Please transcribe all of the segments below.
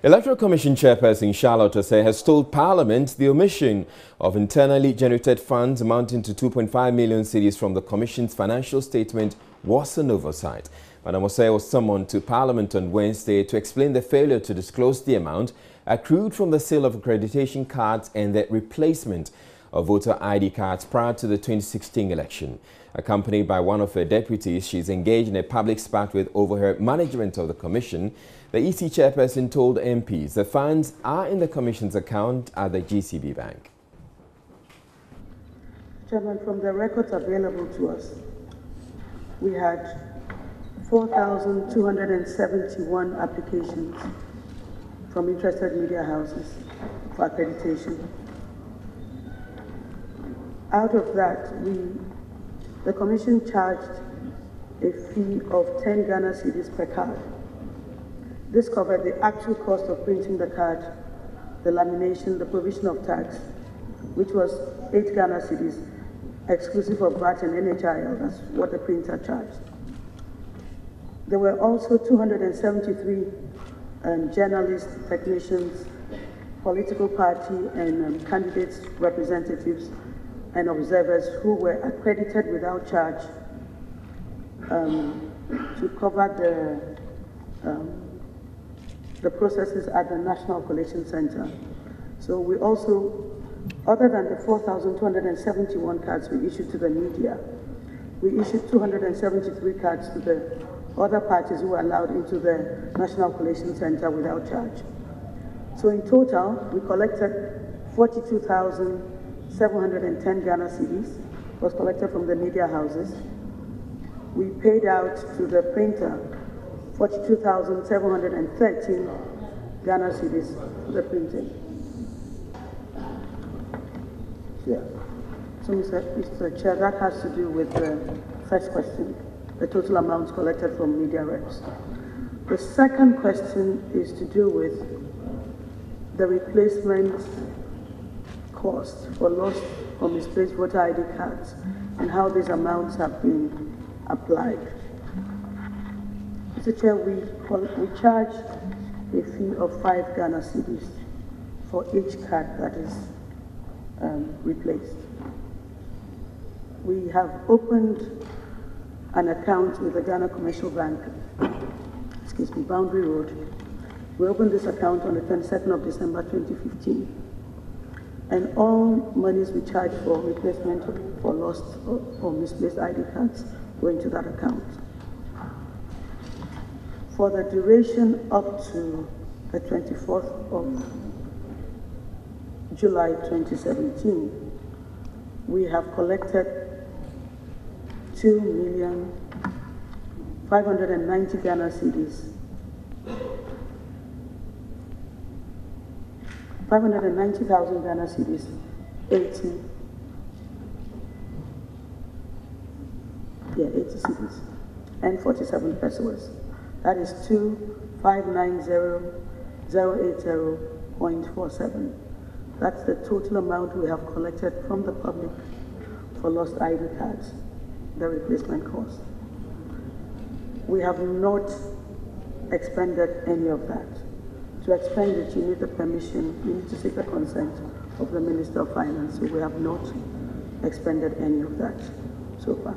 Electoral Commission Chairperson Charlotte Osei has told Parliament the omission of internally generated funds amounting to 2.5 million cedis from the Commission's financial statement was an oversight. Madam Osei was summoned to Parliament on Wednesday to explain the failure to disclose the amount accrued from the sale of accreditation cards and the replacement of voter ID cards prior to the 2016 election. Accompanied by one of her deputies, she is engaged in a public spat with over her management of the Commission. The EC chairperson told MPs the funds are in the Commission's account at the GCB Bank. Chairman, from the records available to us, we had 4,271 applications from interested media houses for accreditation. Out of that, the Commission charged a fee of 10 Ghana cedis per card. This covered the actual cost of printing the card, the lamination, the provision of tags, which was 8 Ghana cedis, exclusive of VAT and NHIL. That's what the printer charged. There were also 273 journalists, technicians, political party and candidates, representatives, and observers who were accredited without charge to cover the processes at the National Collation Center. So we also, other than the 4,271 cards we issued to the media, we issued 273 cards to the other parties who were allowed into the National Collation Center without charge. So in total, we collected 42,710 Ghana cedis, was collected from the media houses. We paid out to the printer 42,713 Ghana cedis for the printing. Yeah. So, Mr. Chair, that has to do with the first question, the total amounts collected from media reps. The second question is to do with the replacement cost for lost or misplaced voter ID cards and how these amounts have been applied. Mr. Chair, we charge a fee of 5 Ghana cedis for each card that is replaced. We have opened an account with the Ghana Commercial Bank, Boundary Road. We opened this account on the 22nd of December 2015. And all monies we charge for replacement for lost or misplaced ID cards go into that account. For the duration up to the 24th of July 2017, we have collected 2,590,000 Ghana cedis. 590,000 Ghana cedis, 80 cedis, and 47 pesos. That is 2,590,080.47. That's the total amount we have collected from the public for lost ID cards, the replacement cost. We have not expended any of that. To expend it, you need the permission, you need to seek the consent of the Minister of Finance. So we have not expended any of that so far.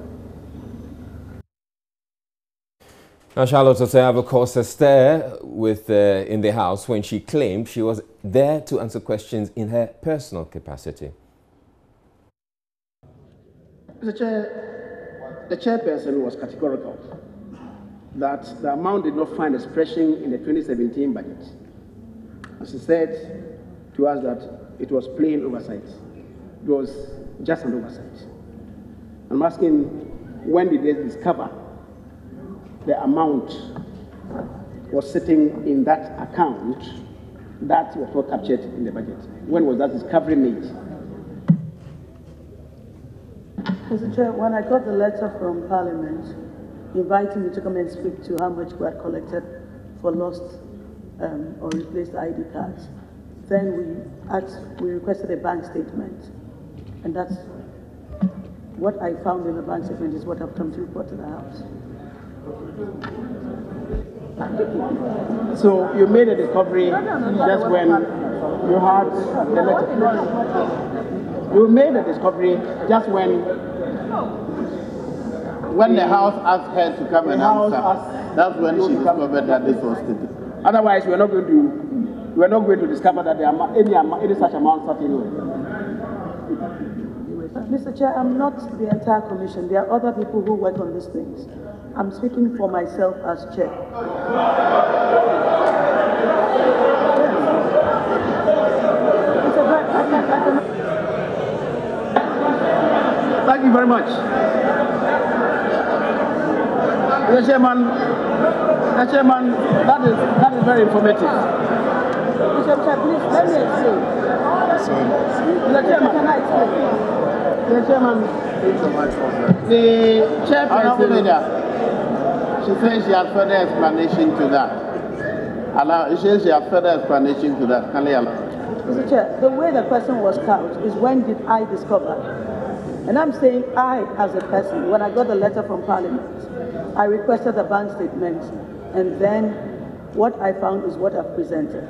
Now, Charlotte Osei, of course, a stir in the House when she claimed she was there to answer questions in her personal capacity. Mr. Chair, the chairperson was categorical that the amount did not find expression in the 2017 budget. As he said to us that it was plain oversight. It was just an oversight. I'm asking, when did they discover the amount was sitting in that account that was not captured in the budget? When was that discovery made? Mr. Chair, when I got the letter from Parliament inviting me to come and speak to how much we had collected for lost or replaced ID cards, then we requested a bank statement, and that's what I found in the bank statement is what I've come to report to the House. So you made a discovery just when you had the letter. You made a discovery just when the House asked her to come and answer. That's when she discovered that this was stated. Otherwise, we're not going to discover that there are any such amount sat anywhere. Mr. Chair, I'm not the entire commission. There are other people who work on these things. I'm speaking for myself as chair. Thank you very much. Mr. Chairman, that is very informative. Mr. Chair, please let me explain. Mr. Chairman, can I explain? Mr. Chairman, the chairperson, she says she has further explanation to that. She says she has further explanation to that. Can I allow? Mr. Chair, the way the question was couched is when did I discover? And I'm saying I, as a person, when I got the letter from Parliament, I requested the bank statement, and then what I found is what I've presented.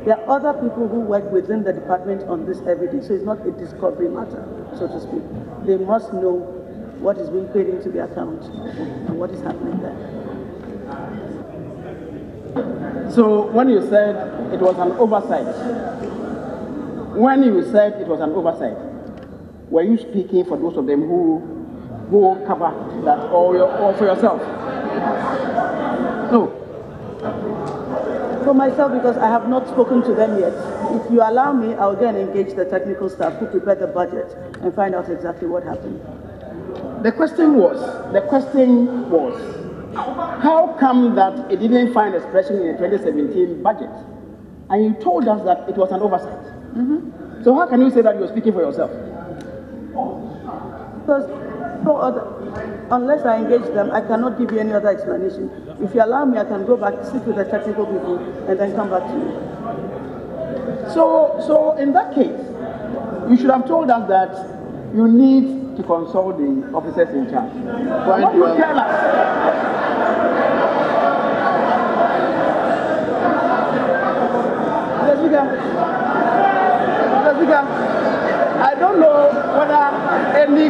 There are other people who work within the department on this every day, so it's not a discovery matter, so to speak. They must know what is being paid into the account and what is happening there. So when you said it was an oversight, were you speaking for those of them who cover that, or for yourself? No. For myself, because I have not spoken to them yet. If you allow me, I'll go and engage the technical staff who prepared the budget and find out exactly what happened. The question was, how come that it didn't find expression in the 2017 budget? And you told us that it was an oversight. Mm-hmm. So how can you say that you're speaking for yourself? Because unless I engage them, I cannot give you any other explanation. If you allow me, I can go back, sit with the technical people, and then come back to you. So in that case, you should have told us that you need to consult the officers in charge. Why don't you tell us? Mr. Speaker, I don't know whether any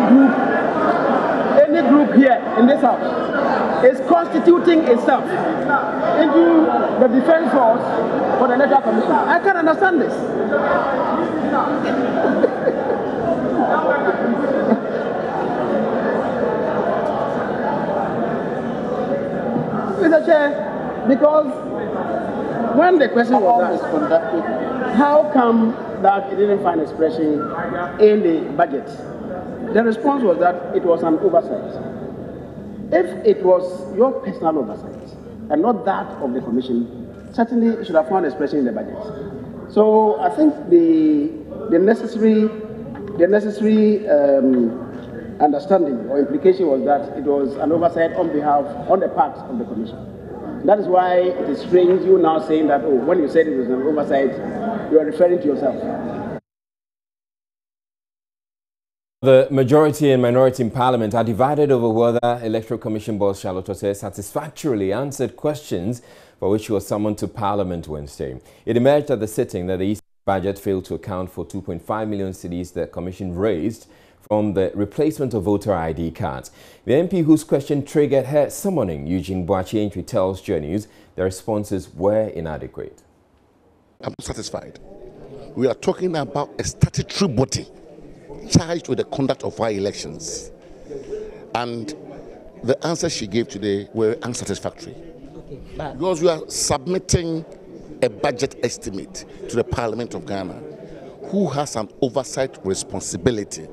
group here in this house is constituting itself into the defense force for the Electoral Commission. I can't understand this. Mr. Chair, because when the question was asked, how come that it didn't find expression in the budget? The response was that it was an oversight. If it was your personal oversight and not that of the Commission, certainly it should have found expression in the budget. So I think the necessary understanding or implication was that it was an oversight on the part of the Commission. That is why it is strange you now saying that, oh, when you said it was an oversight, you are referring to yourself. The majority and minority in Parliament are divided over whether Electoral Commission boss Charlotte Osei satisfactorily answered questions for which she was summoned to Parliament Wednesday. It emerged at the sitting that the EC budget failed to account for 2.5 million cedis the Commission raised from the replacement of voter ID cards. The MP whose question triggered her summoning, Eugene Boachientry, tells Journey News the responses were inadequate. I'm satisfied. We are talking about a statutory body charged with the conduct of our elections. And the answers she gave today were unsatisfactory. Okay, because we are submitting a budget estimate to the Parliament of Ghana, who has an oversight responsibility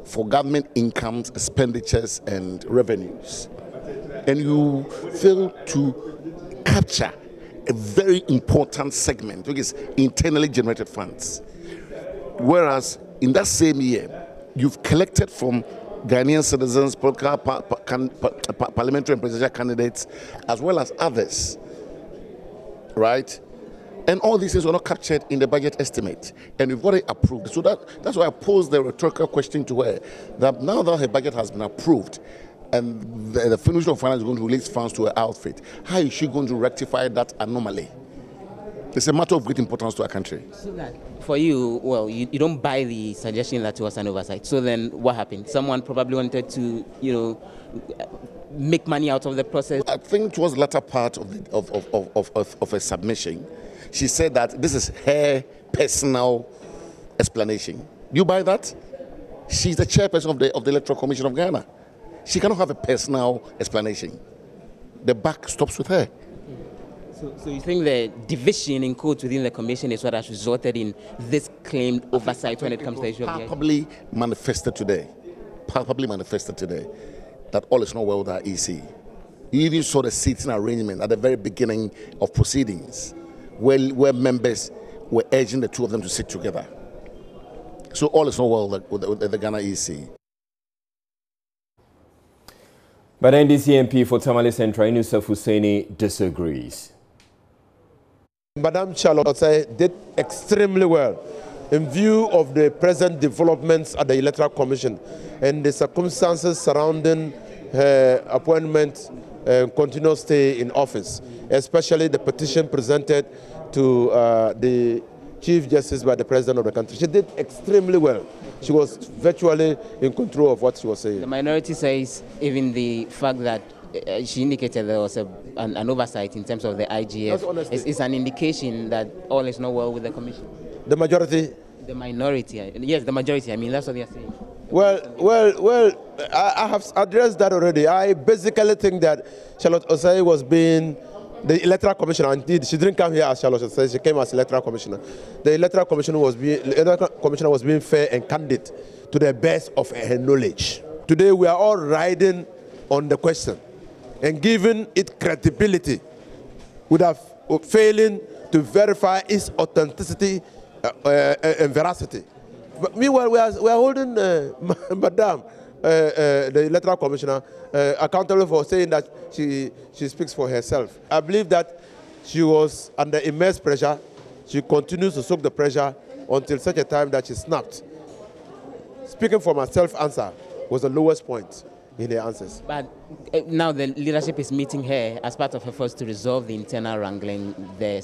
for government incomes, expenditures, and revenues. And you fail to capture a very important segment, which is internally generated funds. Whereas in that same year, you've collected from Ghanaian citizens, parliamentary and presidential candidates, as well as others, right? And all these things were not captured in the budget estimate, and we've got it approved. So that's why I posed the rhetorical question to her, that now that her budget has been approved, and the Ministry of Finance is going to release funds to her outfit. How is she going to rectify that anomaly? It's a matter of great importance to our country. So that for you, well, you don't buy the suggestion that it was an oversight. So then what happened? Someone probably wanted to, make money out of the process. I think it was the latter part of a submission. She said that this is her personal explanation. Do you buy that? She's the chairperson of the Electoral Commission of Ghana. She cannot have a personal explanation. The buck stops with her. So you think the division in codes within the commission is what has resulted in this claimed oversight when it comes to the issue of the palpably manifested today, that all is not well with our EC. You even saw the seating arrangement at the very beginning of proceedings, where members were urging the two of them to sit together. So all is not well with the Ghana EC. But NDC MP for Tamale Central, Yusuf Hussaini, disagrees. Madam Charlotte did extremely well in view of the present developments at the Electoral Commission and the circumstances surrounding her appointment and continuous stay in office, especially the petition presented to the Chief Justice by the President of the country. She did extremely well. She was virtually in control of what she was saying. The minority says even the fact that she indicated there was an oversight in terms of the IGF is an indication that all is not well with the commission. The majority? The minority. Yes, the majority. I mean, that's what they are saying. Well, I have addressed that already. I basically think that Charlotte Osei was being the Electoral Commissioner. Indeed, she didn't come here as Charlotte Osei, she came as Electoral Commissioner. The Electoral Commissioner was being fair and candid to the best of her knowledge. Today, we are all riding on the question and giving it credibility without failing to verify its authenticity and veracity. But meanwhile, we are holding Madam, the Electoral Commissioner, accountable for saying that she speaks for herself. I believe that she was under immense pressure. She continues to soak the pressure until such a time that she snapped. Speaking for myself, answer was the lowest point in the answers. But now the leadership is meeting her as part of efforts to resolve the internal wrangling there.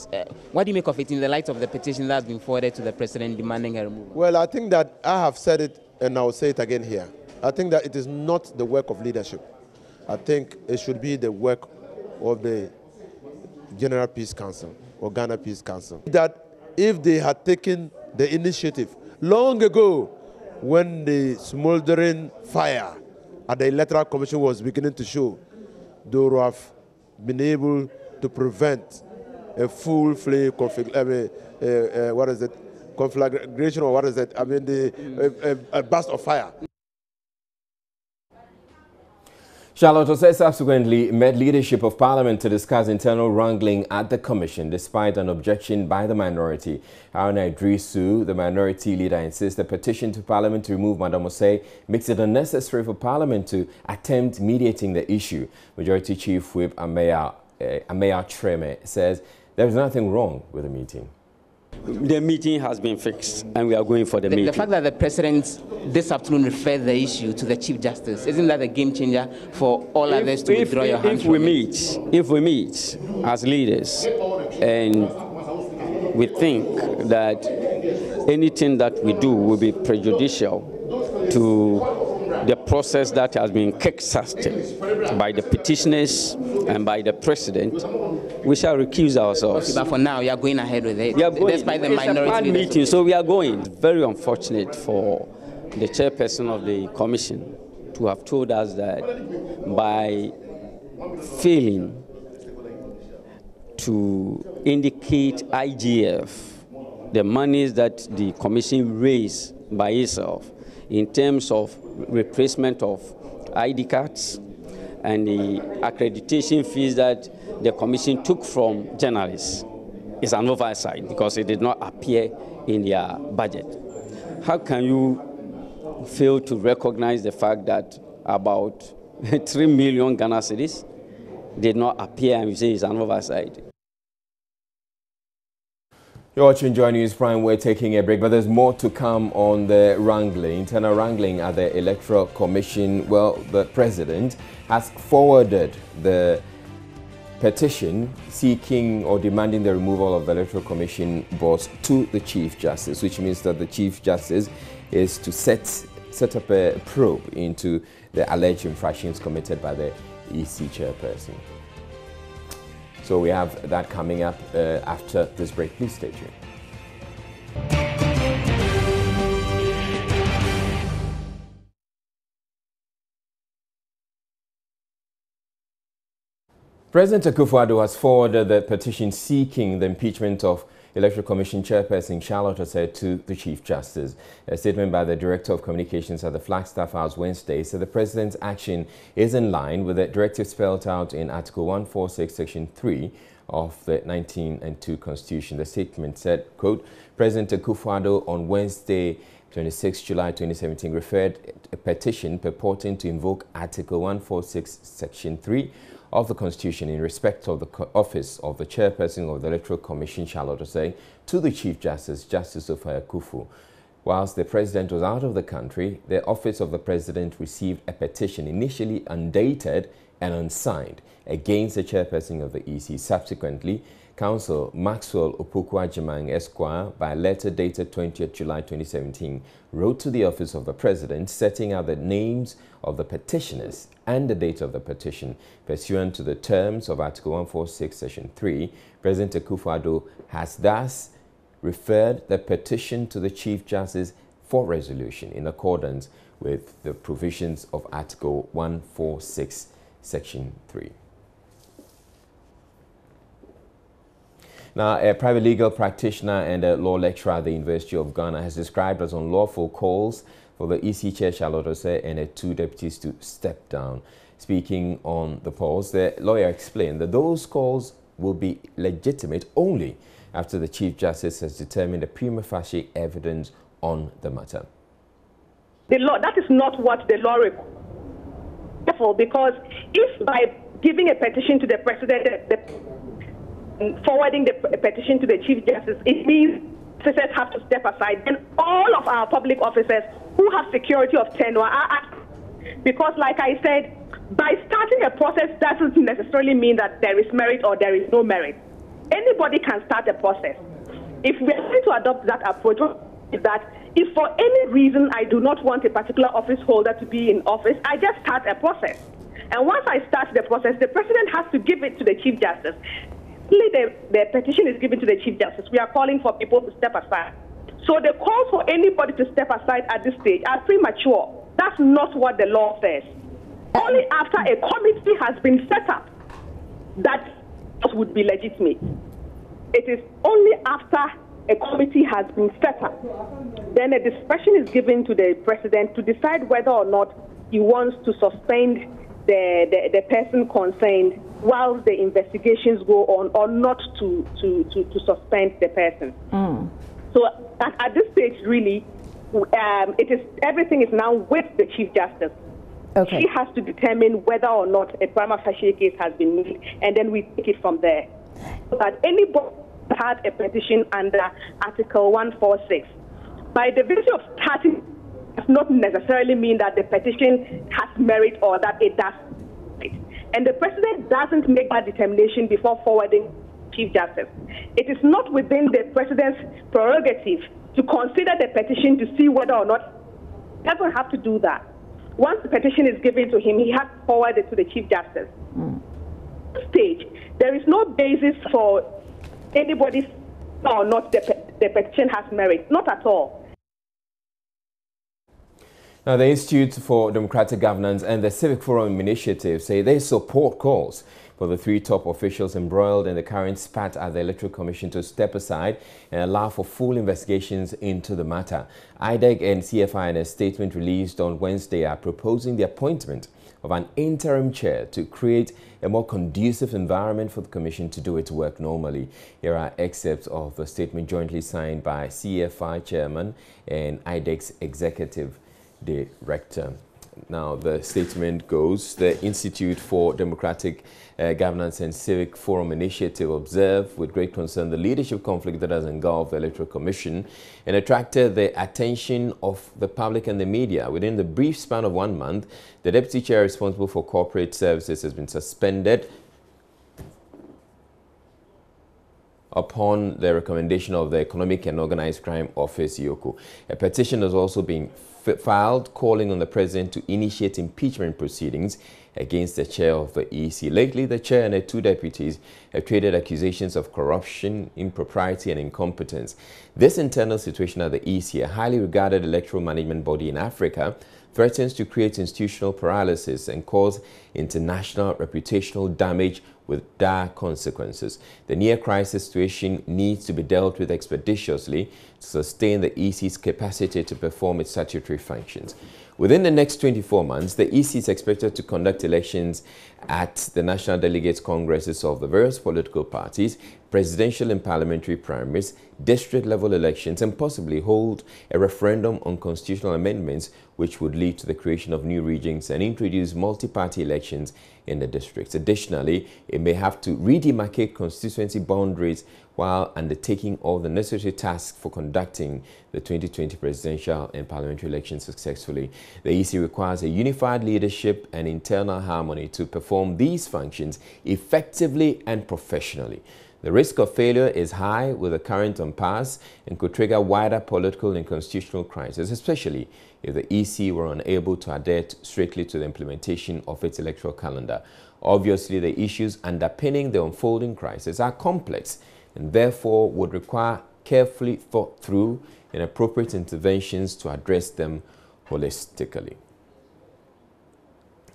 What do you make of it in the light of the petition that has been forwarded to the president demanding her removal? Well, I think that I have said it and I will say it again here. I think that it is not the work of leadership. I think it should be the work of the General Peace Council or Ghana Peace Council. That if they had taken the initiative long ago when the smoldering fire at the Electoral Commission was beginning to show, they would have been able to prevent a full-fledged conflagration, or what is it? I mean, a burst of fire. Charlotte Osei subsequently met leadership of Parliament to discuss internal wrangling at the Commission, despite an objection by the minority. Haruna Idrisu, the minority leader, insists the petition to Parliament to remove Madam Osei makes it unnecessary for Parliament to attempt mediating the issue. Majority Chief Whip Ameya Treme says there is nothing wrong with the meeting. The meeting has been fixed and we are going for the meeting. The fact that the president this afternoon referred the issue to the Chief Justice, isn't that a game changer for all others to withdraw your hands from it? If we meet as leaders and we think that anything that we do will be prejudicial to the process that has been kick-started by the petitioners and by the president, we shall recuse ourselves. Okay, but for now, you are going ahead with it, despite the minority meeting, so we are going. It's very unfortunate for the chairperson of the commission to have told us that by failing to indicate IGF, the monies that the commission raised by itself in terms of replacement of ID cards and the accreditation fees that the commission took from journalists is an oversight because it did not appear in their budget. How can you fail to recognize the fact that about 3 million Ghana cedis did not appear and you say it's an oversight? You're watching Joy News Prime. We're taking a break, but there's more to come on the wrangling, internal wrangling at the Electoral Commission. Well, the President has forwarded the petition seeking or demanding the removal of the Electoral Commission boss to the Chief Justice, which means that the Chief Justice is to set up a probe into the alleged infractions committed by the EC chairperson. So we have that coming up after this break. Please stay tuned. President Akufo-Addo has forwarded the petition seeking the impeachment of Electoral Commission Chairperson Charlotte Osei to the Chief Justice. A statement by the Director of Communications at the Flagstaff House Wednesday said the President's action is in line with the directive spelled out in Article 146, Section 3 of the 1902 Constitution. The statement said, quote, President Akufo-Addo on Wednesday, 26 July 2017, referred a petition purporting to invoke Article 146, Section 3 of the Constitution in respect of the office of the Chairperson of the Electoral Commission, Charlotte Osei, to the Chief Justice, Justice Ofer Akufo. Whilst the President was out of the country, the office of the President received a petition initially undated and unsigned against the Chairperson of the EC. Subsequently, Counsel Maxwell Opoku-Agyeman Esquire, by a letter dated 20th July 2017, wrote to the office of the President setting out the names of the petitioners and the date of the petition. Pursuant to the terms of Article 146, Section 3, President Akufo-Addo has thus referred the petition to the Chief Justice for resolution in accordance with the provisions of Article 146, Section 3. Now, a private legal practitioner and a law lecturer at the University of Ghana has described as unlawful calls for the EC Chair Charlotte Osei and her two deputies to step down. Speaking on the polls, the lawyer explained that those calls will be legitimate only after the Chief Justice has determined the prima facie evidence on the matter. The law, that is not what the law requires. Because if by giving a petition to the President, forwarding the petition to the Chief Justice, it means officers have to step aside, then all of our public officers who have security of tenure are, because like I said, by starting a process doesn't necessarily mean that there is merit or there is no merit. Anybody can start a process. If we are going to adopt that approach, is that if for any reason I do not want a particular office holder to be in office, I just start a process. And once I start the process, the President has to give it to the Chief Justice. The petition is given to the Chief Justice. We are calling for people to step aside. So the calls for anybody to step aside at this stage are premature. That's not what the law says. Only after a committee has been set up that would be legitimate. It is only after a committee has been set up, then a discretion is given to the President to decide whether or not he wants to suspend the person concerned while the investigations go on, or not to suspend the person. So at this stage, really, everything is now with the Chief Justice. Okay. She has to determine whether or not a prima facie case has been made, and then we take it from there. So that anybody had a petition under Article 146, by the virtue of starting, does not necessarily mean that the petition has merit or that it does. And the President doesn't make that determination before forwarding Chief Justice. It is not within the President's prerogative to consider the petition to see whether or not he doesn't have to do that. Once the petition is given to him, he has to forward it to the Chief Justice. At this stage, there is no basis for anybody or not the petition has merit, not at all. Now, the Institute for Democratic Governance and the Civic Forum Initiative say they support calls for the three top officials embroiled in the current spat at the Electoral Commission to step aside and allow for full investigations into the matter. IDEC and CFI, in a statement released on Wednesday, are proposing the appointment of an interim chair to create a more conducive environment for the Commission to do its work normally. Here are excerpts of the statement jointly signed by CFI Chairman and IDEC's Executive Director. Now, the statement goes, the Institute for Democratic Governance and Civic Forum Initiative observed with great concern the leadership conflict that has engulfed the Electoral Commission and attracted the attention of the public and the media. Within the brief span of 1 month, the Deputy Chair responsible for corporate services has been suspended upon the recommendation of the Economic and Organized Crime Office, EOCO. A petition has also been filed calling on the President to initiate impeachment proceedings against the chair of the EC. Lately, the chair and the 2 deputies have traded accusations of corruption, impropriety and incompetence. This internal situation at the EC, a highly regarded electoral management body in Africa, threatens to create institutional paralysis and cause international reputational damage with dire consequences. The near-crisis situation needs to be dealt with expeditiously to sustain the EC's capacity to perform its statutory functions. Within the next 24 months, the EC is expected to conduct elections at the National Delegates Congresses of the various political parties, presidential and parliamentary primaries, district-level elections, and possibly hold a referendum on constitutional amendments which would lead to the creation of new regions and introduce multi-party elections in the districts. Additionally, it may have to redemarcate constituency boundaries while undertaking all the necessary tasks for conducting the 2020 presidential and parliamentary elections successfully. The EC requires a unified leadership and internal harmony to perform these functions effectively and professionally. The risk of failure is high with the current impasse and could trigger wider political and constitutional crisis, especially if the EC were unable to adhere strictly to the implementation of its electoral calendar. Obviously, the issues underpinning the unfolding crisis are complex and therefore would require carefully thought through and appropriate interventions to address them holistically.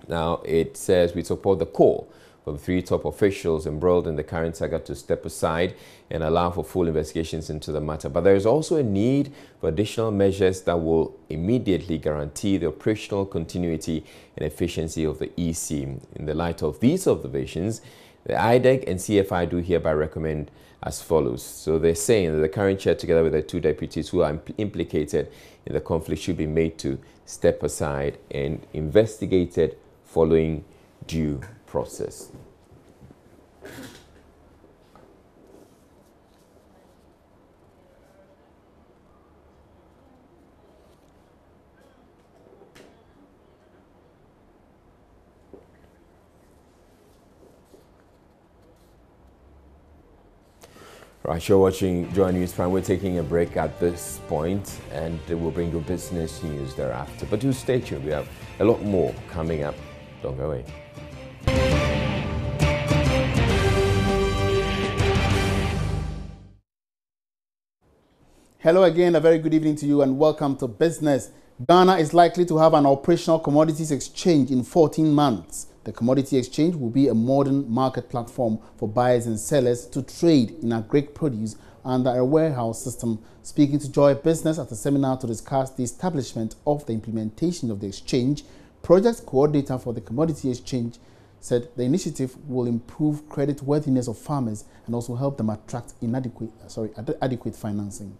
Now, it says we support the call for the 3 top officials embroiled in the current saga to step aside and allow for full investigations into the matter. But there is also a need for additional measures that will immediately guarantee the operational continuity and efficiency of the EC. In the light of these observations, the IDEC and CFI do hereby recommend as follows. So they're saying that the current chair, together with the 2 deputies who are implicated in the conflict, should be made to step aside and investigated following due process. Right, you're watching Joy News Prime. We're taking a break at this point and we'll bring you business news thereafter. But do stay tuned. We have a lot more coming up. Don't go away. Hello again, a very good evening to you and welcome to Business. Ghana is likely to have an operational commodities exchange in 14 months. The commodity exchange will be a modern market platform for buyers and sellers to trade in agric produce under a warehouse system. Speaking to Joy Business at a seminar to discuss the establishment of the implementation of the exchange, project coordinator for the commodity exchange said the initiative will improve credit worthiness of farmers and also help them attract adequate financing.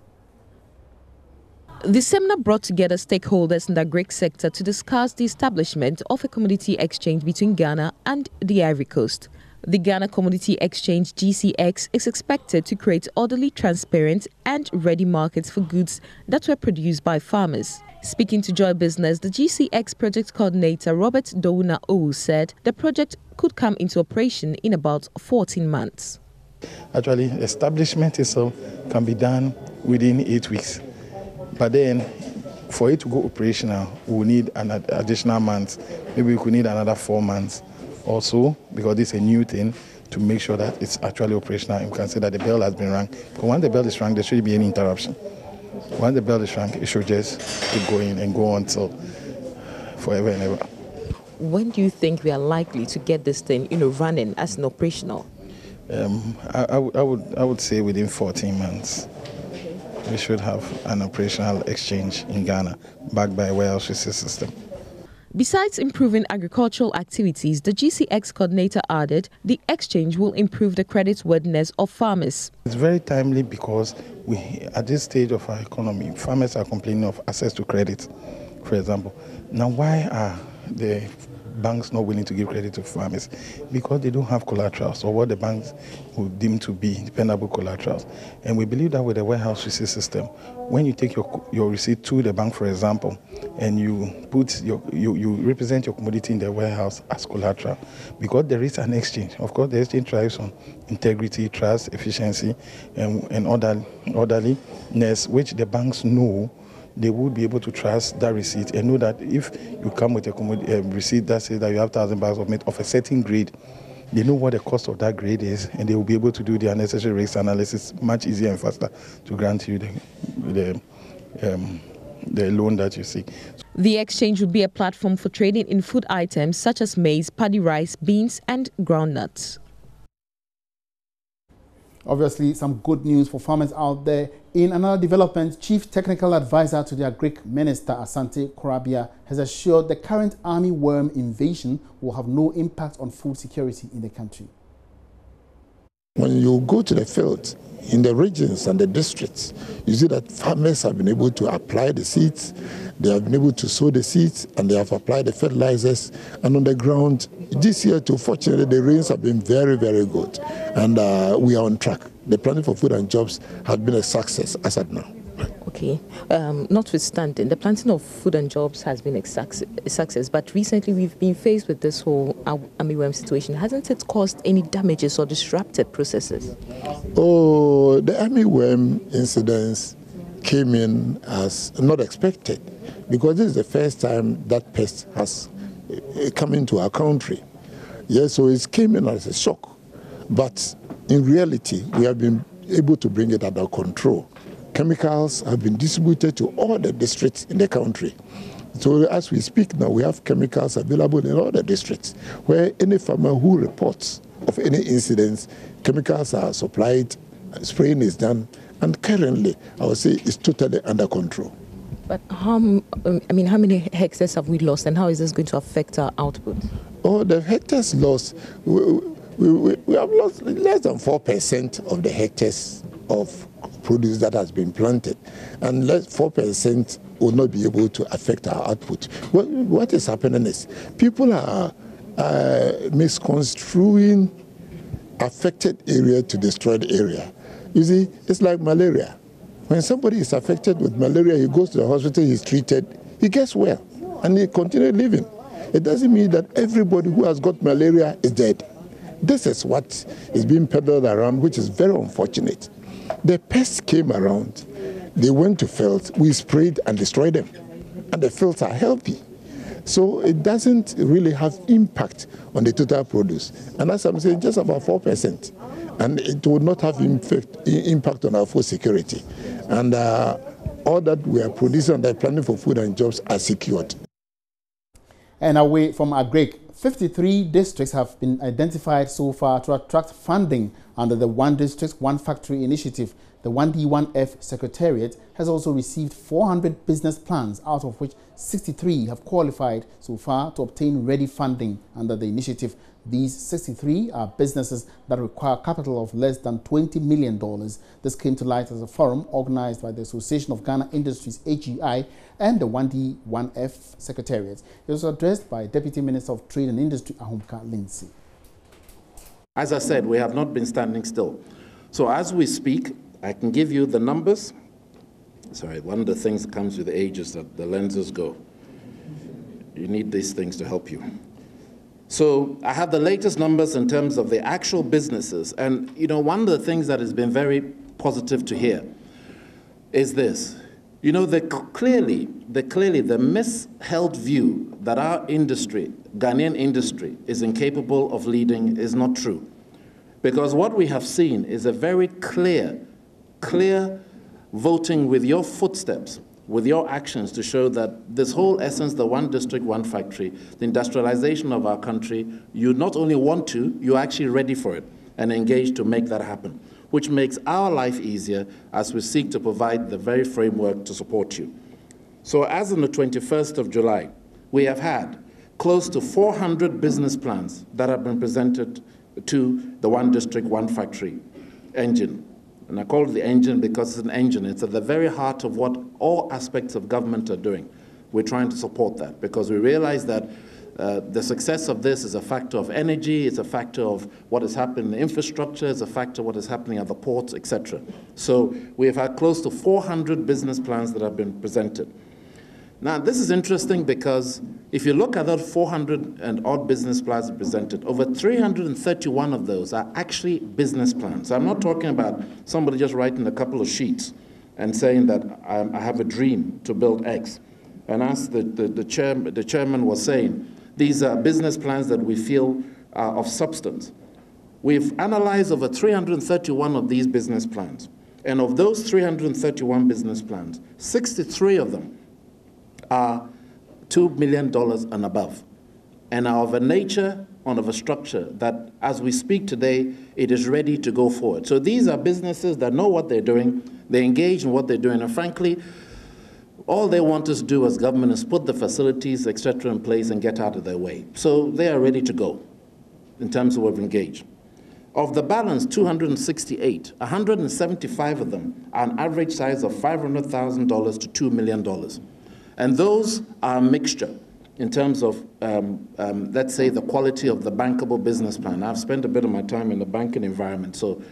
The seminar brought together stakeholders in the agric sector to discuss the establishment of a commodity exchange between Ghana and the Ivory Coast. The Ghana Commodity Exchange GCX is expected to create orderly, transparent and ready markets for goods that were produced by farmers. Speaking to Joy Business, the GCX project coordinator Robert Douna O said the project could come into operation in about 14 months. Actually, establishment itself can be done within 8 weeks. But then, for it to go operational, we will need an additional month. Maybe we could need another 4 months also, because this is a new thing, to make sure that it's actually operational. You can say that the bell has been rung. But once the bell is rung, there shouldn't be any interruption. Once the bell is rung, it should just keep going and go on till forever and ever. When do you think we are likely to get this thing, running as an operational? I would say within 14 months. We should have an operational exchange in Ghana, backed by a warehouse system. Besides improving agricultural activities, the GCX coordinator added the exchange will improve the creditworthiness of farmers. It's very timely because at this stage of our economy, farmers are complaining of access to credit. for example. Now, why are the banks not willing to give credit to farmers? Because they don't have collaterals, or what the banks would deem to be dependable collaterals. And we believe that with the warehouse receipt system, when you take your receipt to the bank, for example, and you put you represent your commodity in the warehouse as collateral, because there is an exchange. Of course, the exchange thrives on integrity, trust, efficiency, and orderliness, which the banks know. They would be able to trust that receipt and know that if you come with a receipt that says that you have 1,000 bags of meat of a certain grade, they know what the cost of that grade is, and they will be able to do the unnecessary risk analysis much easier and faster to grant you the loan that you seek. The exchange will be a platform for trading in food items such as maize, paddy rice, beans and groundnuts. Obviously, some good news for farmers out there. In another development, Chief Technical Advisor to the Agric Minister, Asante Korabia, has assured the current army worm invasion will have no impact on food security in the country. When you go to the field, in the regions and the districts, you see that farmers have been able to apply the seeds, they have been able to sow the seeds, and they have applied the fertilizers. And on the ground, this year too, fortunately, the rains have been very, very good. And we are on track. The planning for food and jobs has been a success as at now. Okay. Notwithstanding, the planting of food and jobs has been a success, but recently we've been faced with this whole armyworm situation. Hasn't it caused any damages or disrupted processes? Oh, the armyworm incidents came in as not expected, because this is the first time that pest has come into our country. Yes, so it came in as a shock. But in reality, we have been able to bring it under control. Chemicals have been distributed to all the districts in the country. So as we speak now, we have chemicals available in all the districts, where any farmer who reports of any incidents, chemicals are supplied, spraying is done, and currently, I would say, it's totally under control. But how many hectares have we lost, and how is this going to affect our output? Oh, the hectares lost, we have lost less than 4% of the hectares of produce that has been planted, and 4% will not be able to affect our output. What is happening is people are misconstruing affected area to destroyed area. You see, it's like malaria. When somebody is affected with malaria, he goes to the hospital, he's treated, he gets well, and he continues living. It doesn't mean that everybody who has got malaria is dead. This is what is being peddled around, which is very unfortunate. The pests came around, they went to fields, we sprayed and destroyed them, and the fields are healthy. So it doesn't really have impact on the total produce. And as I'm saying, just about 4%. And it will not have impact on our food security. And all that we are producing and the planning for food and jobs are secured. And away from Agric, 53 districts have been identified so far to attract funding under the One District, One Factory initiative. The 1D1F Secretariat has also received 400 business plans, out of which 63 have qualified so far to obtain ready funding under the initiative. These 63 are businesses that require capital of less than $20 million. This came to light as a forum organized by the Association of Ghana Industries, AGI, and the 1D1F Secretariat. It was addressed by Deputy Minister of Trade and Industry, Ahumka Lindsay. As I said, we have not been standing still. So as we speak, I can give you the numbers. Sorry, one of the things that comes with age is that the lenses go. You need these things to help you. So I have the latest numbers in terms of the actual businesses. And, you know, one of the things that has been very positive to hear is this. You know, clearly the misheld view that our industry, Ghanaian industry, is incapable of leading is not true. Because what we have seen is a very clear voting with your footsteps, with your actions to show that this whole essence, the one district, one factory, the industrialization of our country, you not only want to, you're actually ready for it and engaged to make that happen, which makes our life easier as we seek to provide the very framework to support you. So as on the 21st of July, we have had close to 400 business plans that have been presented to the One District, One Factory engine. And I call it the engine because it's an engine. It's at the very heart of what all aspects of government are doing. we're trying to support that because we realize that the success of this is a factor of energy, it's a factor of what is happening in the infrastructure, it's a factor of what is happening at the ports, etc. So we have had close to 400 business plans that have been presented. Now, this is interesting because if you look at those 400 and odd business plans presented, over 331 of those are actually business plans. So I'm not talking about somebody just writing a couple of sheets and saying that I have a dream to build X. And as the chairman was saying, these are business plans that we feel are of substance. We've analyzed over 331 of these business plans. And of those 331 business plans, 63 of them are $2 million and above, and are of a nature and of a structure that, as we speak today, it is ready to go forward. So these are businesses that know what they're doing, they engage in what they're doing, and frankly, all they want us to do as government is put the facilities, etc., in place and get out of their way. So they are ready to go in terms of what we've engaged. Of the balance, 268, 175 of them are an average size of $500,000 to $2 million. And those are a mixture in terms of, let's say, the quality of the bankable business plan. I've spent a bit of my time in the banking environment, so.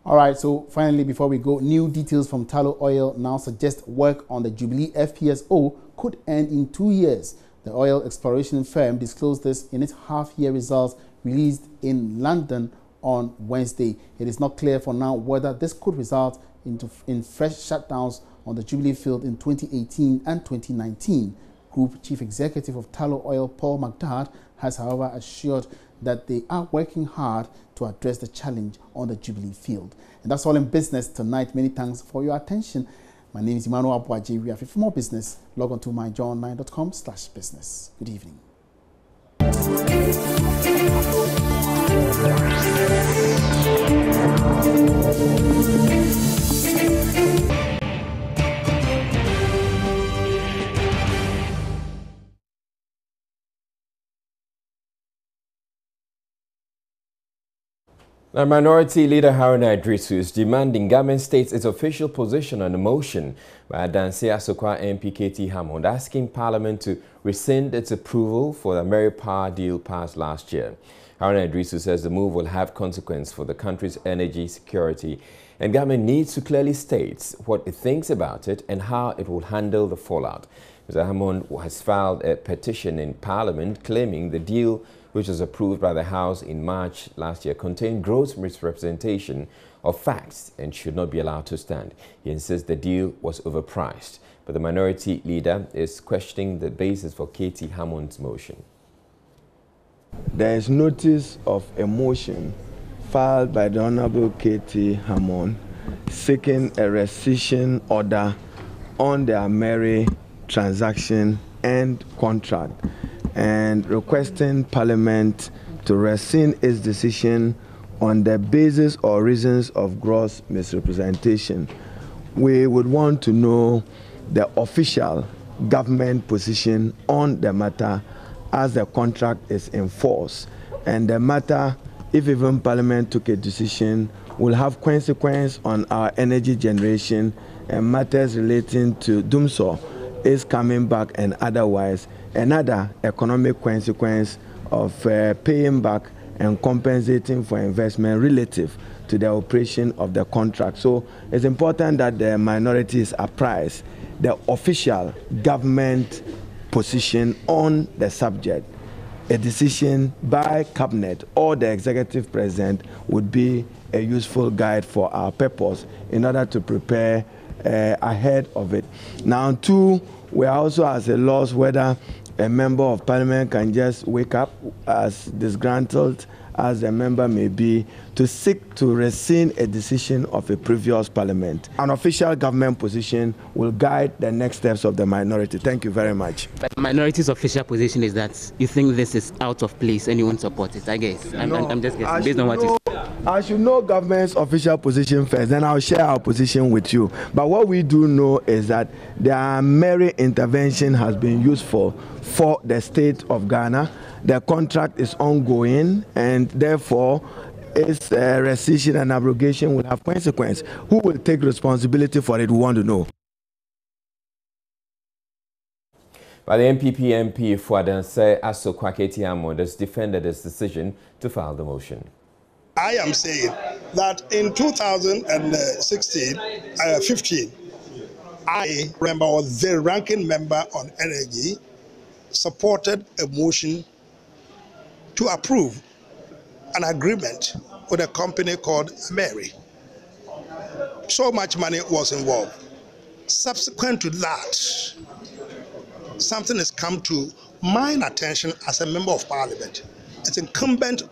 All right, so finally, before we go, new details from Tullow Oil now suggest work on the Jubilee FPSO could end in 2 years. The oil exploration firm disclosed this in its half-year results released in London on Wednesday. It is not clear for now whether this could result in fresh shutdowns on the Jubilee field in 2018 and 2019. Group Chief Executive of Tullow Oil, Paul McDart, has, however, assured that they are working hard to address the challenge on the Jubilee field. And that's all in business tonight. Many thanks for your attention. My name is Emmanuel Abuaji. We are fit for more business. Log on to myjohn9.com/business. Good evening. Now, Minority Leader Haruna Idrisu is demanding government states its official position on the motion by Adanse Asokwa MP KT Hammond, asking Parliament to rescind its approval for the AmeriPower deal passed last year. Haruna Idrisu says the move will have consequence for the country's energy security, and government needs to clearly state what it thinks about it and how it will handle the fallout. Mr. Hammond has filed a petition in Parliament claiming the deal, which was approved by the House in March last year, contained gross misrepresentation of facts and should not be allowed to stand. He insists the deal was overpriced, but the minority leader is questioning the basis for KT Hammond's motion. There is notice of a motion filed by the Honorable KT Hammond seeking a rescission order on the Ameri transaction and contract, and requesting Parliament to rescind its decision on the basis or reasons of gross misrepresentation. We would want to know the official government position on the matter as the contract is in force. And the matter, if even Parliament took a decision, will have consequence on our energy generation, and matters relating to Dumsor is coming back, and otherwise another economic consequence of paying back and compensating for investment relative to the operation of the contract. So it's important that the minorities apprise the official government position on the subject. A decision by Cabinet or the Executive President would be a useful guide for our purpose in order to prepare ahead of it. Now, two, we are also at a loss whether a member of Parliament can just wake up, as disgruntled as a member may be, to seek to rescind a decision of a previous Parliament. An official government position will guide the next steps of the minority. Thank you very much. But the minority's official position is that you think this is out of place and you won't support it, I guess. I'm just guessing, based on what you said. I should know government's official position first, then I'll share our position with you. But what we do know is that the Ameri intervention has been useful for the state of Ghana. The contract is ongoing, and therefore its rescission and abrogation will have consequence. Who will take responsibility for it? We want to know. But the NPP MP Fuadanse Aso-Kwaketiamo has defended his decision to file the motion. I am saying that in 15, I remember was the ranking member on energy, supported a motion to approve an agreement with a company called Mary. So much money was involved. Subsequent to that, something has come to my attention as a member of parliament. It's incumbent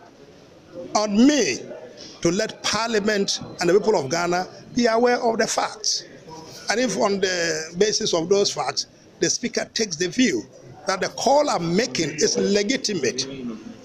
on me to let Parliament and the people of Ghana be aware of the facts. And if on the basis of those facts, the Speaker takes the view that the call I'm making is legitimate,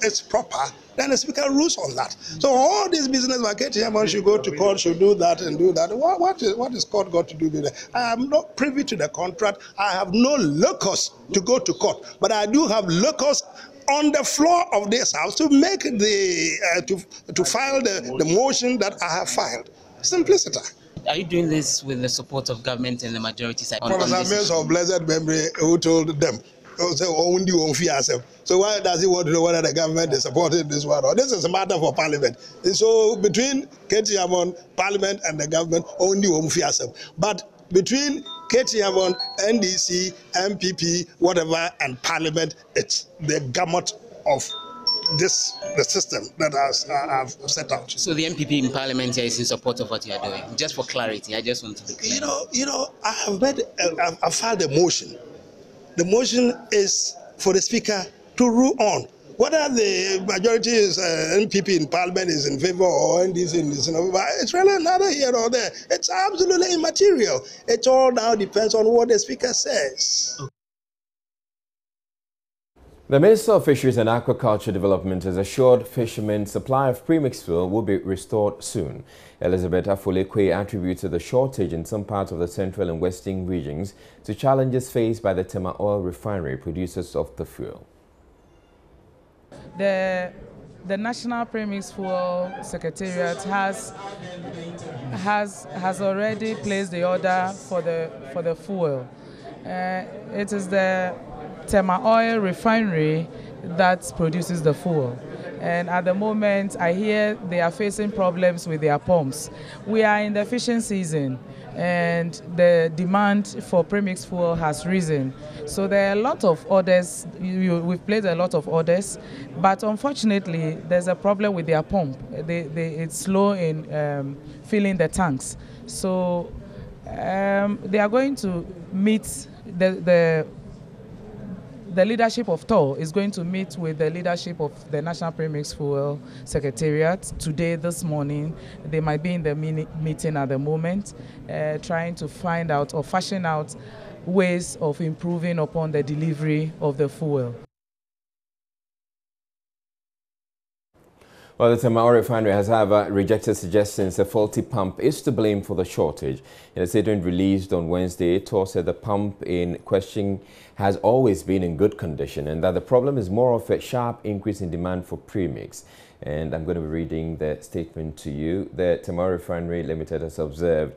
it's proper, then the Speaker rules on that. So all this business marketing, one should go to court, should do that and do that. What is court got to do with it? I am not privy to the contract. I have no locus to go to court, but I do have locus on the floor of this house to make the to file the motion that I have filed. Simplicity. Are you doing this with the support of government and the majority side? Professor Mills of blessed memory, who told them, so why does he want to know whether the government is supporting this one? Or this is a matter for Parliament. So between Katie Hammond, Parliament and the government, only but between Katie Hammond, NDC, MPP, whatever, and Parliament, it's the gamut of the system that I've set out. So the MPP in Parliament here is in support of what you are doing. Just for clarity, I just want to be clear. I've filed a motion. The motion is for the Speaker to rule on whether the majority is MPP in Parliament is in favor or NDC in this. It's really neither here or there. It's absolutely immaterial. It all now depends on what the Speaker says. The Minister of Fisheries and Aquaculture Development has assured fishermen supply of premix fuel will be restored soon. Elizabeth Afolekwe attributed the shortage in some parts of the central and western regions to challenges faced by the Tema oil refinery producers of the fuel. The National Premix Fuel Secretariat has already placed the order for the fuel. It is the Tema oil refinery that produces the fuel. And at the moment, I hear they are facing problems with their pumps. We are in the fishing season, and the demand for premix fuel has risen. So there are a lot of orders. We've placed a lot of orders, but unfortunately, there's a problem with their pump. It's slow in filling the tanks. So they are going to meet the leadership of TOR is going to meet with the leadership of the National Premix Fuel Secretariat today, this morning. They might be in the meeting at the moment, trying to find out or fashion out ways of improving upon the delivery of the fuel. Well, the Tema oil refinery has, however, rejected suggestions a faulty pump is to blame for the shortage. In a statement released on Wednesday, TOR said the pump in question has always been in good condition and that the problem is more of a sharp increase in demand for premix. And I'm going to be reading the statement to you. The Tema oil refinery limited has observed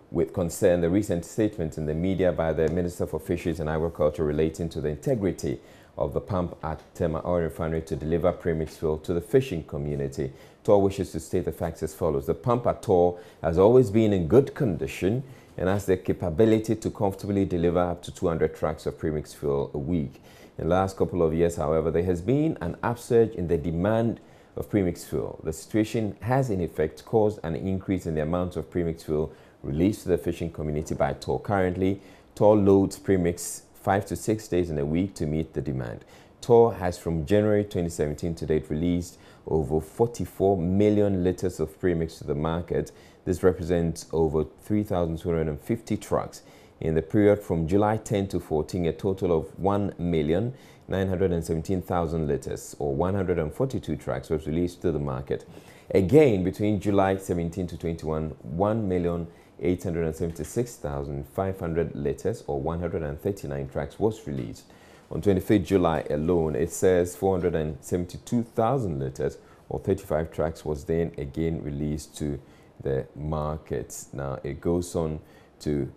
with concern the recent statements in the media by the Minister for Fisheries and Agriculture relating to the integrity of the pump at Tema oil refinery to deliver premix fuel to the fishing community. TOR wishes to state the facts as follows. The pump at TOR has always been in good condition and has the capability to comfortably deliver up to 200 trucks of premix fuel a week. In the last couple of years, however, there has been an upsurge in the demand of premix fuel. The situation has in effect caused an increase in the amount of premix fuel released to the fishing community by TOR. Currently, TOR loads premix 5 to 6 days in a week to meet the demand. TOR has from January 2017 to date released over 44 million litres of premix to the market. This represents over 3,250 trucks. In the period from July 10 to 14, a total of 1,917,000 litres or 142 trucks was released to the market. Again, between July 17 to 21, 1,876,500 litres or 139 trucks was released. On 25th July alone, it says 472,000 litres or 35 trucks was then again released to the markets. Now, it goes on to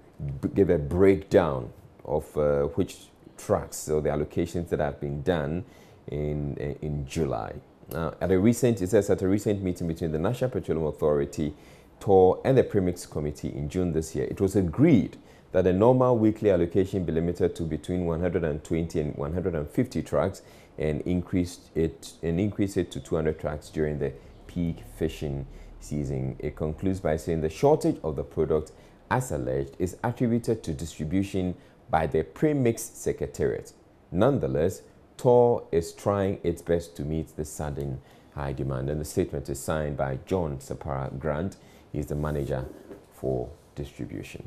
give a breakdown of which trucks, so the allocations that have been done in July. At a recent meeting between the National Petroleum Authority, TOR, and the Premix Committee in June this year, it was agreed that the normal weekly allocation be limited to between 120 and 150 trucks and increase it to 200 trucks during the peak fishing season. It concludes by saying the shortage of the product, as alleged, is attributed to distribution by the Premix Secretariat. Nonetheless, TOR is trying its best to meet the sudden high demand, and the statement is signed by John Sapara Grant. He is the manager for distribution.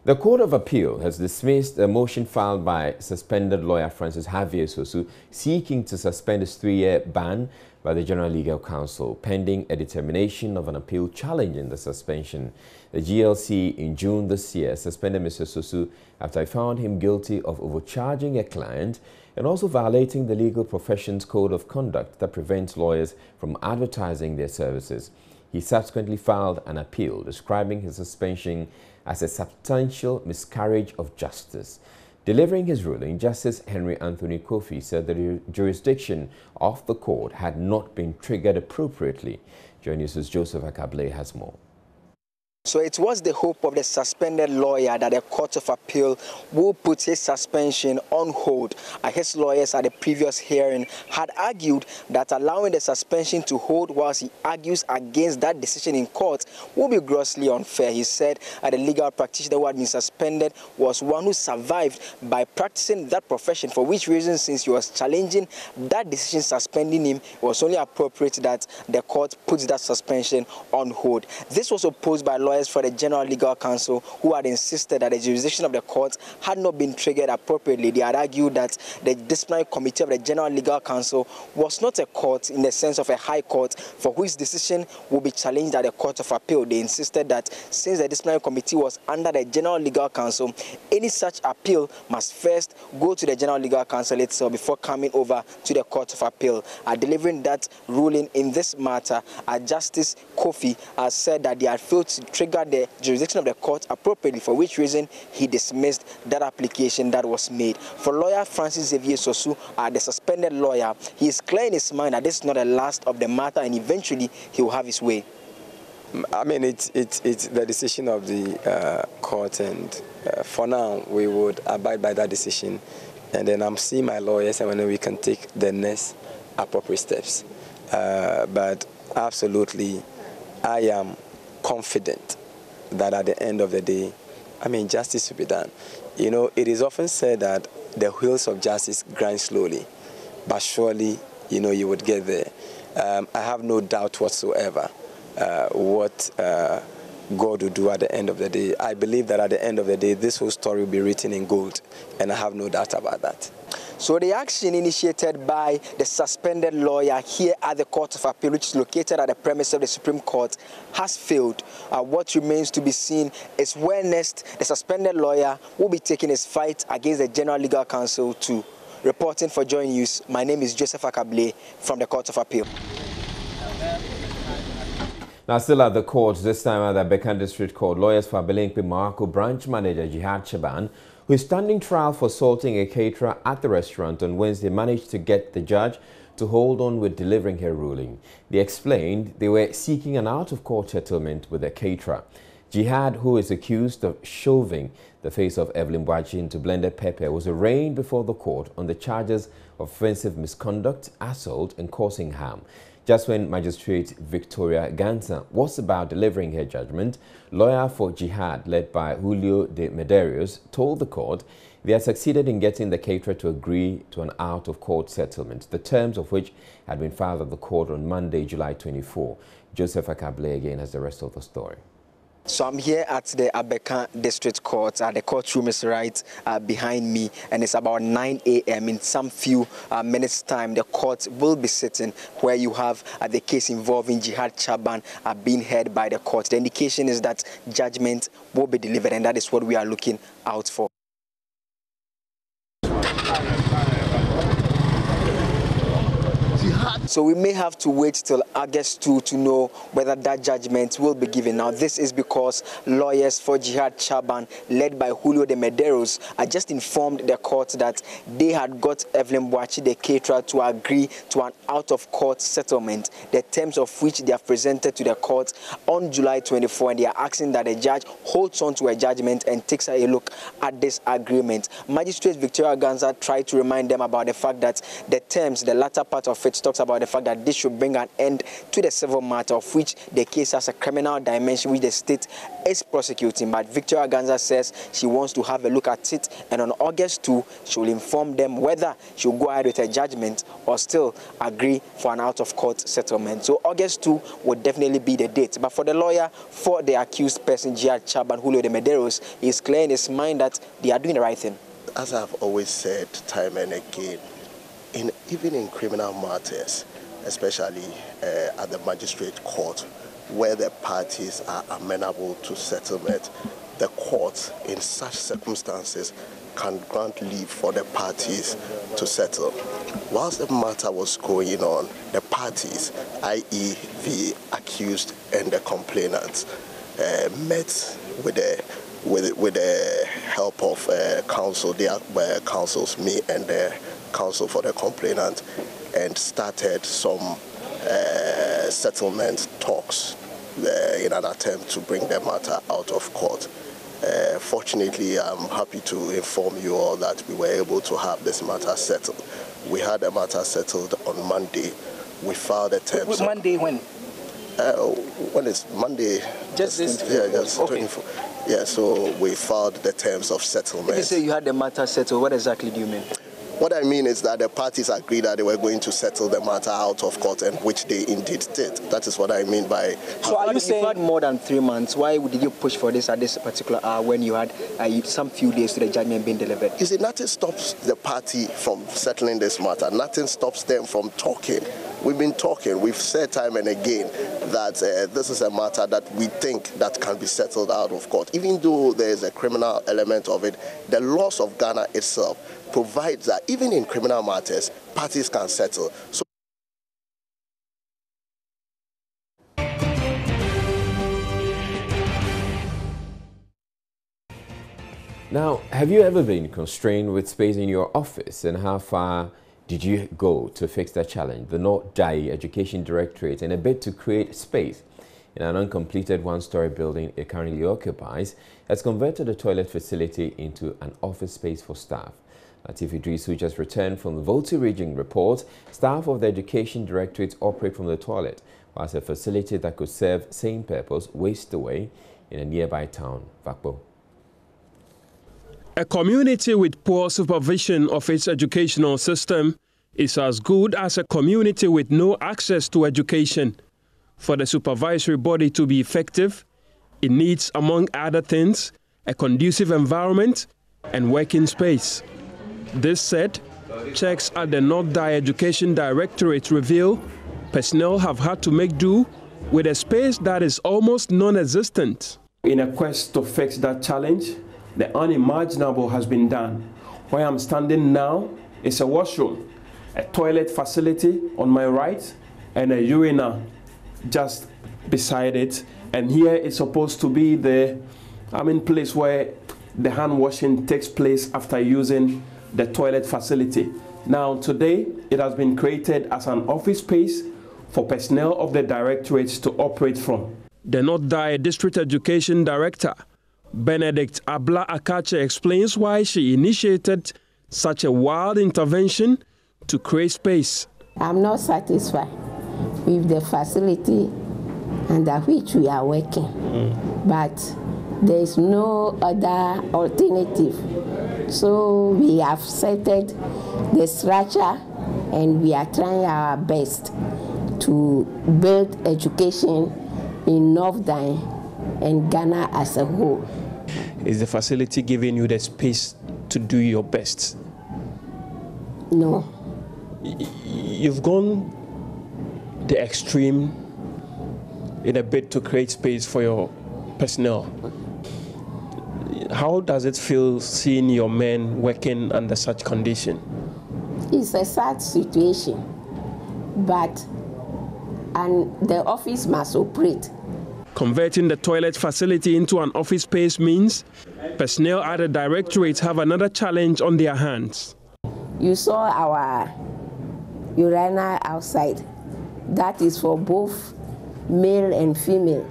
The Court of Appeal has dismissed a motion filed by suspended lawyer Francis Javier Sosu seeking to suspend his 3-year ban by the General Legal Council, pending a determination of an appeal challenging the suspension. The GLC in June this year suspended Mr. Sosu after I found him guilty of overcharging a client and also violating the legal profession's code of conduct that prevents lawyers from advertising their services. He subsequently filed an appeal describing his suspension as a substantial miscarriage of justice. Delivering his ruling, Justice Henry Anthony Kofi said the jurisdiction of the court had not been triggered appropriately. Joining us, Joseph Akable has more. So it was the hope of the suspended lawyer that the Court of Appeal will put his suspension on hold. His lawyers at the previous hearing had argued that allowing the suspension to hold whilst he argues against that decision in court will be grossly unfair. He said the legal practitioner who had been suspended was one who survived by practicing that profession, for which reason, since he was challenging that decision suspending him, it was only appropriate that the court puts that suspension on hold. This was opposed by lawyers for the General Legal Council, who had insisted that the jurisdiction of the court had not been triggered appropriately. They had argued that the disciplinary committee of the General Legal Council was not a court in the sense of a high court for which decision will be challenged at the Court of Appeal. They insisted that since the disciplinary committee was under the General Legal Council, any such appeal must first go to the General Legal Council itself before coming over to the Court of Appeal. Delivering that ruling in this matter, Justice Kofi said that they had failed to trigger the jurisdiction of the court appropriately, for which reason he dismissed that application that was made. For lawyer Francis Xavier Sosu, the suspended lawyer, he is clear in his mind that this is not the last of the matter and eventually he will have his way. I mean, it's the decision of the court, and for now we would abide by that decision, and then I'm seeing my lawyers and then we can take the next appropriate steps. But absolutely, I am confident that at the end of the day, I mean, justice will be done. You know, it is often said that the wheels of justice grind slowly, but surely, you know, you would get there. I have no doubt whatsoever what God will do at the end of the day. I believe that at the end of the day, this whole story will be written in gold, and I have no doubt about that. So the action initiated by the suspended lawyer here at the Court of Appeal, which is located at the premise of the Supreme Court, has failed. What remains to be seen is where next the suspended lawyer will be taking his fight against the General Legal Council to. Reporting for Joy News, my name is Joseph Akable from the Court of Appeal. Now, still at the court, this time at the Bekan District Court, lawyers for Abelenkpe Marco branch manager Jihad Shaban, who is standing trial for assaulting a caterer at the restaurant on Wednesday, managed to get the judge to hold on with delivering her ruling. They explained they were seeking an out-of-court settlement with the caterer. Jihad, who is accused of shoving the face of Evelyn Boachi into blended pepper, was arraigned before the court on the charges of offensive misconduct, assault and causing harm. Just when Magistrate Victoria Gansa was about delivering her judgment, lawyer for Jihad, led by Julio de Medeiros, told the court they had succeeded in getting the caterer to agree to an out-of-court settlement, the terms of which had been filed at the court on Monday, July 24. Joseph Akable again has the rest of the story. So I'm here at the Bekan District Court. The courtroom is right behind me, and it's about 9 a.m. In some few minutes' time, the court will be sitting where you have the case involving Jihad Shaban being heard by the court. The indication is that judgment will be delivered, and that is what we are looking out for. Jihad So we may have to wait till August 2 to know whether that judgment will be given. Now, this is because lawyers for Jihad Chaban, led by Julio de Medeiros, had just informed the court that they had got Evelyn Boachi, the caterer, to agree to an out-of-court settlement, the terms of which they have presented to the court on July 24, and they are asking that the judge holds on to a judgment and takes a look at this agreement. Magistrate Victoria Ganza tried to remind them about the fact that the terms, the latter part of it, talks about the fact that this should bring an end to the civil matter, of which the case has a criminal dimension which the state is prosecuting. But Victoria Ganza says she wants to have a look at it, and on August 2, she will inform them whether she will go ahead with a judgment or still agree for an out-of-court settlement. So August 2 would definitely be the date. But for the lawyer for the accused person, Jihad Chaban, Julio de Medeiros, he is clear in his mind that they are doing the right thing. As I've always said time and again, even in criminal matters, especially at the magistrate court, where the parties are amenable to settlement, the court in such circumstances can grant leave for the parties to settle. Whilst the matter was going on, the parties, i.e. the accused and the complainants, met with the help of counsel, their counsels, me and the counsel for the complainant, and started some settlement talks in an attempt to bring the matter out of court. Fortunately, I'm happy to inform you all that we were able to have this matter settled. We had the matter settled on Monday. We filed the terms. Monday when? When is Monday? Just this? Yeah, just okay. 24. Yeah, so we filed the terms of settlement. If you say you had the matter settled, what exactly do you mean? What I mean is that the parties agreed that they were going to settle the matter out of court, and which they indeed did. That is what I mean by... So are you saying... You had more than 3 months. Why did you push for this at this particular hour when you had some few days to the judgment being delivered? You see, nothing stops the party from settling this matter. Nothing stops them from talking. We've been talking. We've said time and again that this is a matter that we think that can be settled out of court. Even though there is a criminal element of it, the laws of Ghana itself provides that even in criminal matters, parties can settle. So now, have you ever been constrained with space in your office, and how far did you go to fix that challenge? The North Dai Education Directorate, in a bid to create space in an uncompleted one-story building it currently occupies, has converted the toilet facility into an office space for staff. Latif Idris, who just returned from the Volta region, reports staff of the Education Directorate operate from the toilet, whilst a facility that could serve same purpose wastes away in a nearby town, Vakbo. A community with poor supervision of its educational system is as good as a community with no access to education. For the supervisory body to be effective, it needs, among other things, a conducive environment and working space. This said, checks at the North Dai Education Directorate reveal personnel have had to make do with a space that is almost non-existent. In a quest to fix that challenge, the unimaginable has been done. Where I'm standing now is a washroom, a toilet facility on my right, and a urinal just beside it. And here is supposed to be the place where the hand washing takes place after using the toilet facility. Now today it has been created as an office space for personnel of the directorates to operate from. The North Dai District Education Director, Benedict Abla Akache, explains why she initiated such a wild intervention to create space. I'm not satisfied with the facility under which we are working, but there is no other alternative. So we have settled the structure and we are trying our best to build education in North Dai and Ghana as a whole. Is the facility giving you the space to do your best? No. You've gone the extreme in a bid to create space for your personnel. How does it feel seeing your men working under such condition? It's a sad situation, and the office must operate. Converting the toilet facility into an office space means personnel at the directorate have another challenge on their hands. You saw our urinal outside. That is for both male and female.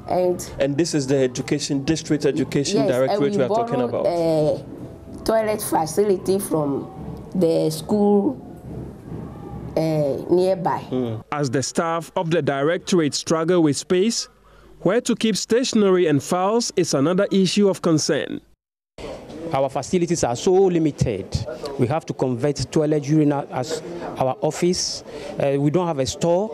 And this is the district education yes, directorate we are talking about. A toilet facility from the school nearby. As the staff of the directorate struggle with space, where to keep stationery and files is another issue of concern. Our facilities are so limited. We have to convert toilet urinal as our office. We don't have a store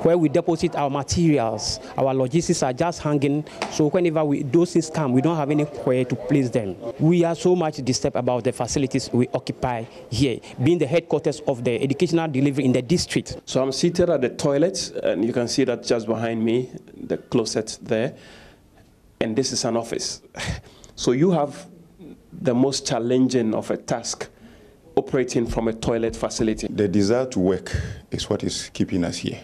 where we deposit our materials. Our logistics are just hanging. So whenever those things come, we don't have anywhere to place them. We are so much disturbed about the facilities we occupy here, being the headquarters of the educational delivery in the district. So I'm seated at the toilet, and you can see that just behind me, the closet there. And this is an office. So you have the most challenging of a task operating from a toilet facility. The desire to work is what is keeping us here.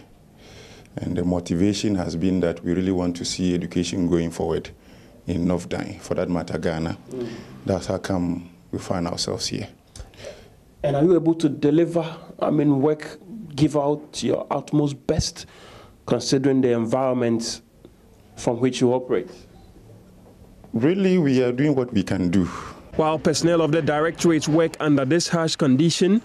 And the motivation has been that we really want to see education going forward in North Dine, for that matter, Ghana. That's how come we find ourselves here. And are you able to deliver, work, give out your utmost best, considering the environment from which you operate? Really, we are doing what we can do. While personnel of the directorate work under this harsh condition,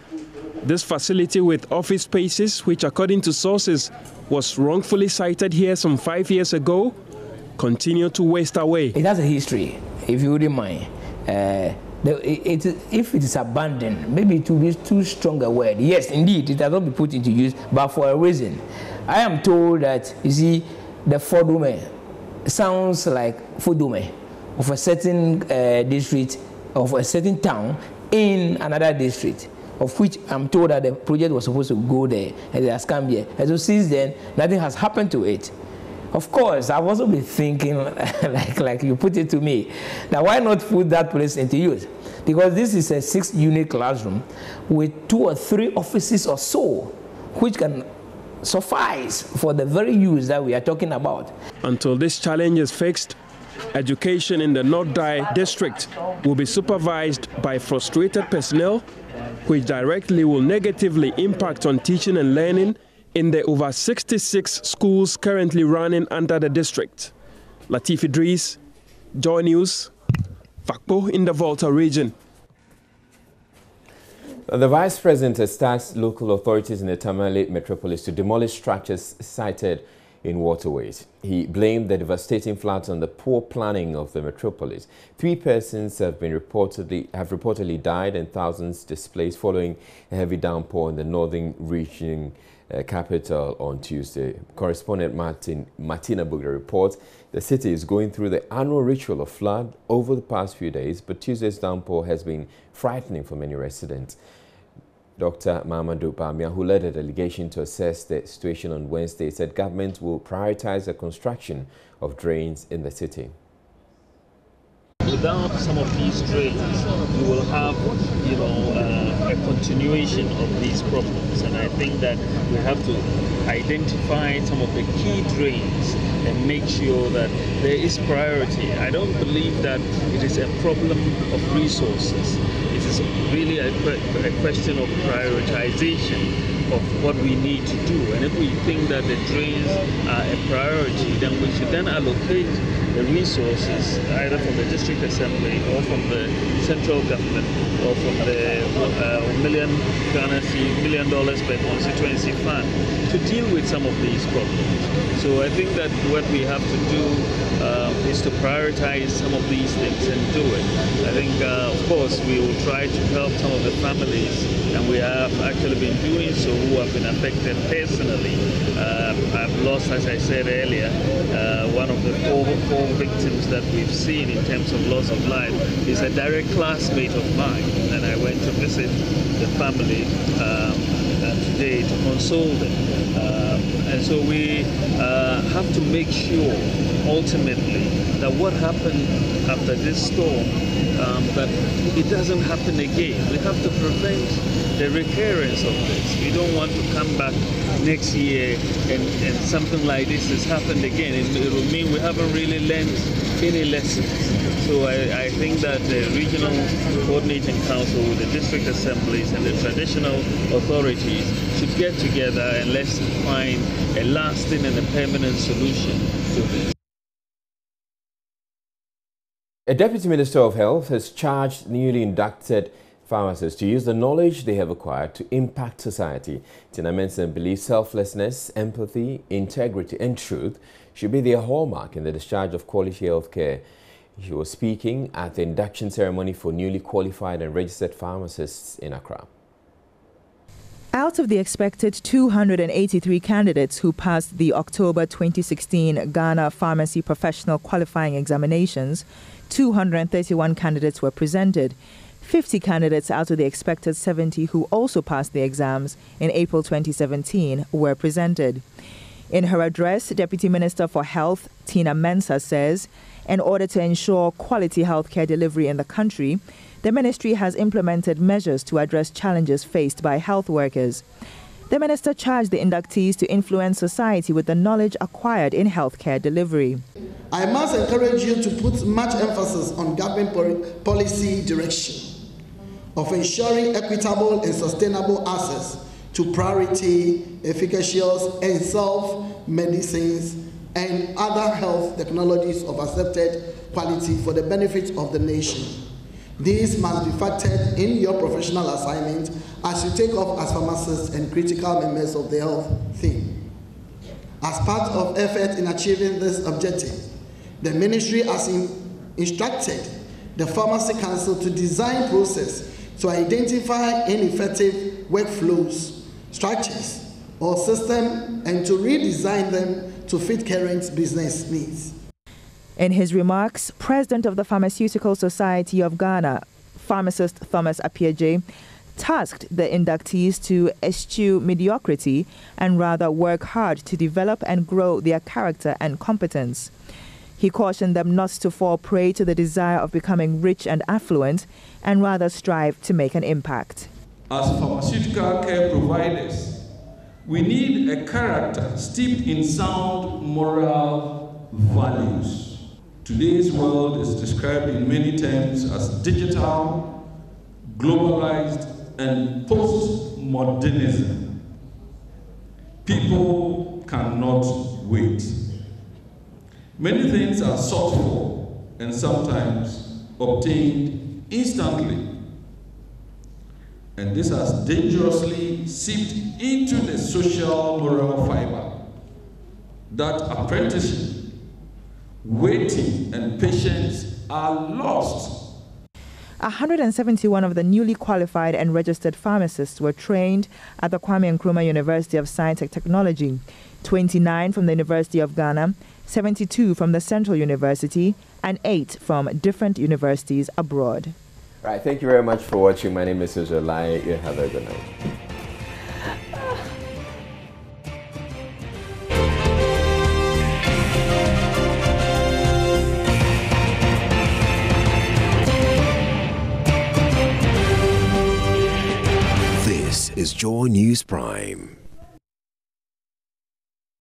this facility with office spaces, which according to sources was wrongfully cited here some 5 years ago, continue to waste away. It has a history, if you wouldn't mind. If it is abandoned, maybe it will be too strong a word. Yes, indeed, it has not been put into use, but for a reason. I am told that, you see, the Fodome sounds like Fodome of a certain district, of a certain town in another district, of which I'm told that the project was supposed to go there, and it has come here. And so since then, nothing has happened to it. Of course, I've also been thinking, like you put it to me, now why not put that place into use? Because this is a 6-unit classroom with 2 or 3 offices or so, which can suffice for the very use that we are talking about. Until this challenge is fixed, education in the North Dai district will be supervised by frustrated personnel, which directly will negatively impact on teaching and learning in the over 66 schools currently running under the district. Latif Idris, Joy News, Fakpo in the Volta region. The Vice President has tasked local authorities in the Tamale metropolis to demolish structures sited in waterways. He blamed the devastating floods on the poor planning of the metropolis. 3 persons have reportedly died and thousands displaced following a heavy downpour in the northern region capital on Tuesday. Correspondent Martina Bugler reports the city is going through the annual ritual of flood over the past few days, but Tuesday's downpour has been frightening for many residents. Dr. Mamadou Bamia, who led a delegation to assess the situation on Wednesday, said government will prioritize the construction of drains in the city. Without some of these drains, we will have, a continuation of these problems. And I think that we have to identify some of the key drains and make sure that there is priority. I don't believe that it is a problem of resources. It is really a question of prioritization of what we need to do. And if we think that the drains are a priority, then we should then allocate the resources either from the district assembly or from the central government or from the $1 million per constituency fund to deal with some of these problems. So I think that what we have to do is to prioritize some of these things and do it. I think, of course, we will try to help some of the families, and we have actually been doing so, who have been affected personally. I've lost, as I said earlier, one of the four victims that we've seen in terms of loss of life is a direct classmate of mine, and I went to visit the family today to console them. And so we have to make sure, ultimately, that what happened after this storm that it doesn't happen again. We have to prevent the recurrence of this. We don't want to come back next year and something like this has happened again. It will mean we haven't really learned any lessons. So I think that the regional coordinating council with the district assemblies and the traditional authorities should get together and let's find a lasting and a permanent solution to this. A Deputy Minister of Health has charged newly inducted pharmacists to use the knowledge they have acquired to impact society. Tina Mensah believes selflessness, empathy, integrity and truth should be their hallmark in the discharge of quality health care. She was speaking at the induction ceremony for newly qualified and registered pharmacists in Accra. Out of the expected 283 candidates who passed the October 2016 Ghana Pharmacy Professional Qualifying Examinations, 231 candidates were presented. 50 candidates out of the expected 70 who also passed the exams in April 2017 were presented. In her address, Deputy Minister for Health, Tina Mensah, says, in order to ensure quality healthcare delivery in the country, the ministry has implemented measures to address challenges faced by health workers. The minister charged the inductees to influence society with the knowledge acquired in healthcare delivery. I must encourage you to put much emphasis on government policy direction of ensuring equitable and sustainable access to priority, efficacious and safe medicines and other health technologies of accepted quality for the benefit of the nation. These must be factored in your professional assignment as you take off as pharmacists and critical members of the health team. As part of effort in achieving this objective, the ministry has instructed the Pharmacy Council to design process to identify ineffective workflows, structures, or systems and to redesign them to fit current business needs. In his remarks, President of the Pharmaceutical Society of Ghana, pharmacist Thomas Appiagyei, tasked the inductees to eschew mediocrity and rather work hard to develop and grow their character and competence. He cautioned them not to fall prey to the desire of becoming rich and affluent and rather strive to make an impact. As pharmaceutical care providers, we need a character steeped in sound moral values. Today's world is described in many terms as digital, globalized, and postmodernism. People cannot wait. Many things are sought for and sometimes obtained instantly. And this has dangerously seeped into the social moral fiber that apprenticeship, waiting and patience are lost. 171 of the newly qualified and registered pharmacists were trained at the Kwame Nkrumah University of Science and Technology, 29 from the University of Ghana, 72 from the Central University, and 8 from different universities abroad. Right, thank you very much for watching. My name is Uzolai. You have a good night. This is Joy News Prime.